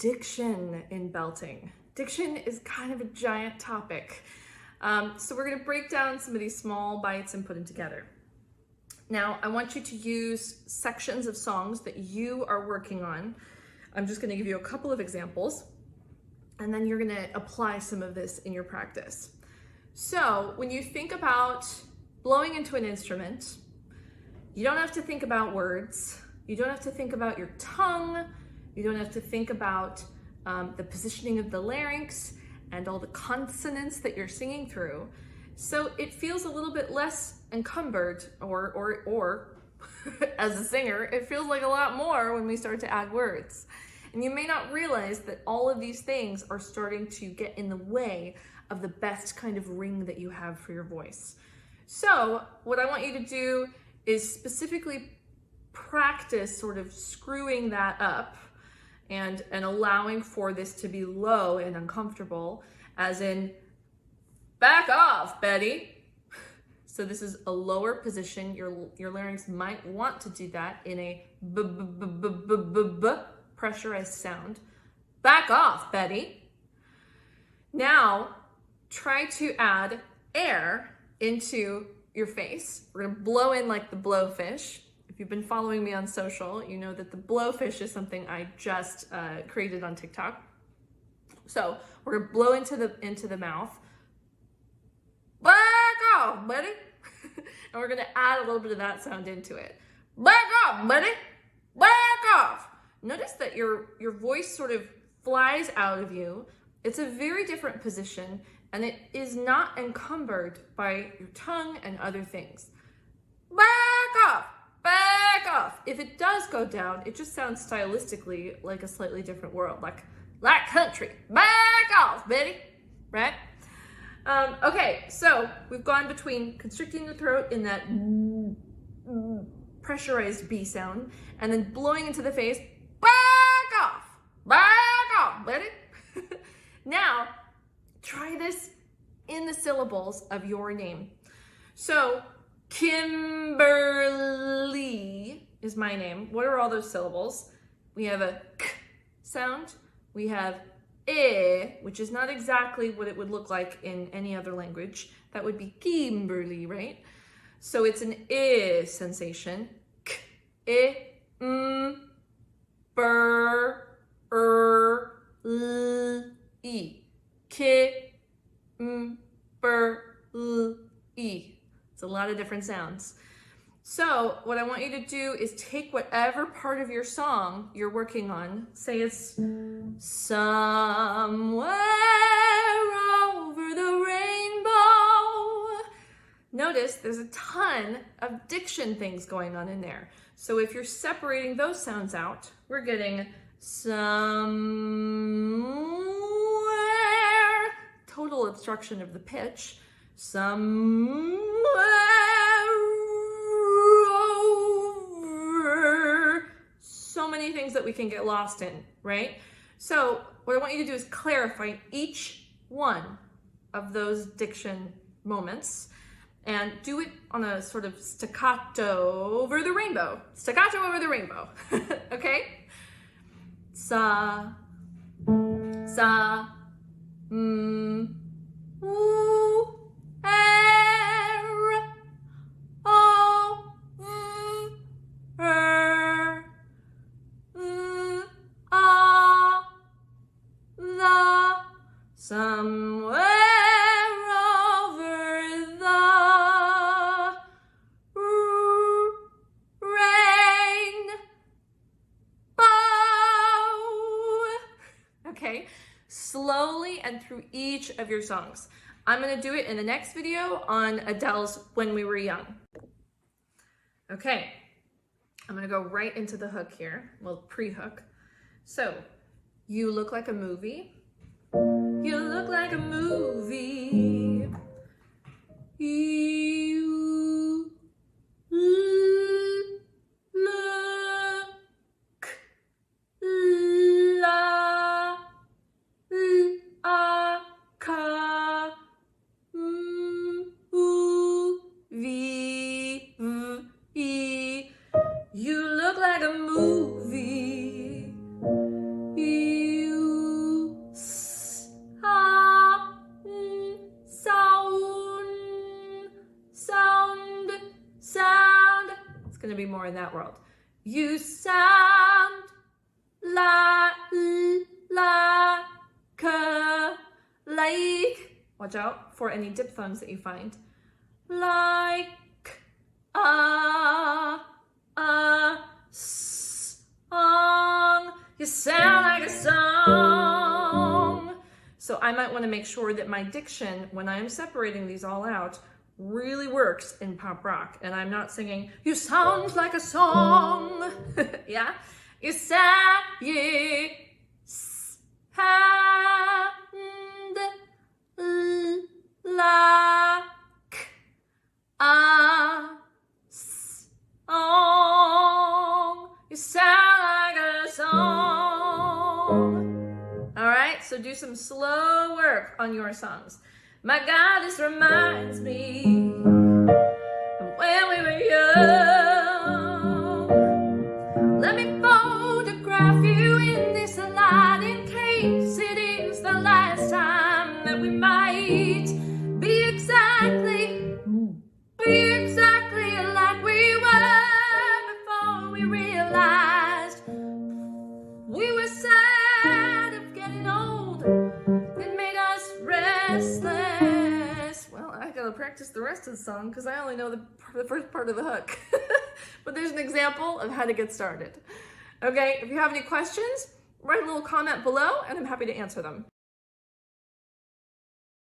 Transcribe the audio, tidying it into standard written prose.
diction in belting. Diction is kind of a giant topic. So we're gonna break down some of these small bites and put them together. Now, I want you to use sections of songs that you are working on. I'm just gonna give you a couple of examples, and then you're gonna apply some of this in your practice. So when you think about blowing into an instrument, you don't have to think about words. You don't have to think about your tongue. You don't have to think about the positioning of the larynx and all the consonants that you're singing through. So it feels a little bit less encumbered, or as a singer, it feels like a lot more when we start to add words. And you may not realize that all of these things are starting to get in the way of the best kind of ring that you have for your voice. So what I want you to do is specifically practice sort of screwing that up and allowing for this to be low and uncomfortable, as in, back off, Betty. So this is a lower position. Your larynx might want to do that in a b pressurized sound. Back off, Betty. Now, try to add air into your face. We're gonna blow in like the blowfish. If you've been following me on social, you know that the blowfish is something I just created on TikTok. So we're gonna blow into the mouth. Back off, buddy. And we're gonna add a little bit of that sound into it. Back off, buddy. Back off. Notice that your voice sort of flies out of you. It's a very different position, and it is not encumbered by your tongue and other things. Back off. Back off. If it does go down, it just sounds stylistically like a slightly different world, like country. Back off, Betty. Right? Okay, so we've gone between constricting the throat in that pressurized B sound and then blowing into the face. Back off. Back off, Betty. Now, try this in the syllables of your name. So, Kimberly is my name. What are all those syllables? We have a k sound. We have e, which is not exactly what it would look like in any other language. That would be Kimberly, right? So it's an I sensation. K, I, ber, l, I. K, ber, l, I. It's a lot of different sounds. So what I want you to do is take whatever part of your song you're working on. Say it's somewhere over the rainbow. Notice there's a ton of diction things going on in there. So if you're separating those sounds out, we're getting somewhere, total obstruction of the pitch, somewhere over, so many things that we can get lost in, right? So what I want you to do is clarify each one of those diction moments and do it on a sort of staccato over the rainbow. Staccato over the rainbow, okay? Sa, sa, ooh, o, the, somewhere over the rainbow. Okay, slowly and through each of your songs. I'm gonna do it in the next video on Adele's When We Were Young. Okay, I'm gonna go right into the hook here, well, pre-hook. So, you look like a movie. You look like a movie. You look like a movie. You look like a movie. You going to be more in that world. You sound like watch out for any diphthongs that you find. Like a song. You sound like a song. So I might want to make sure that my diction, when I'm separating these all out, really works in pop rock. And I'm not singing, you sound like a song. Yeah? You sound, like a song. You sound like a song. All right, so do some slow work on your songs. My God, this reminds me of when we were young. Let me photograph you in this light in case it is the last time that we might be exactly like we were before we realized we were sad of getting old. It made us restless. Well, I gotta practice the rest of the song because I only know the first part of the hook. But there's an example of how to get started. Okay, if you have any questions, write a little comment below and I'm happy to answer them.